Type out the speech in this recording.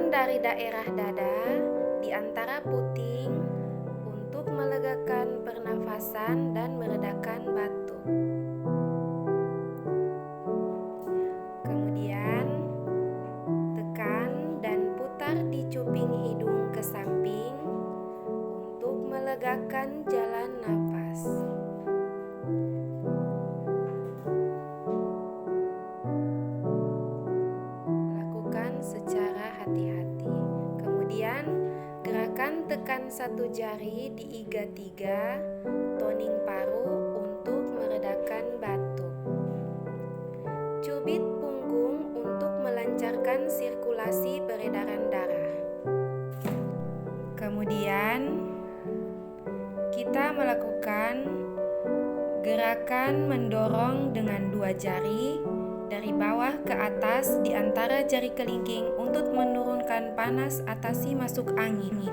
Gerakan dari daerah dada di antara puting untuk melegakan pernafasan dan meredakan batuk. Kemudian, tekan dan putar di cuping hidung ke samping untuk melegakan jalan nafas. Lakukan secara hati-hati. Kemudian, gerakan tekan satu jari di iga 3, toning paru untuk meredakan batuk. Cubit punggung untuk melancarkan sirkulasi peredaran darah. Kemudian, kita melakukan gerakan mendorong dengan 2 jari dari bawah ke atas di antara jari kelingking untuk menurunkan panas atasi masuk angin.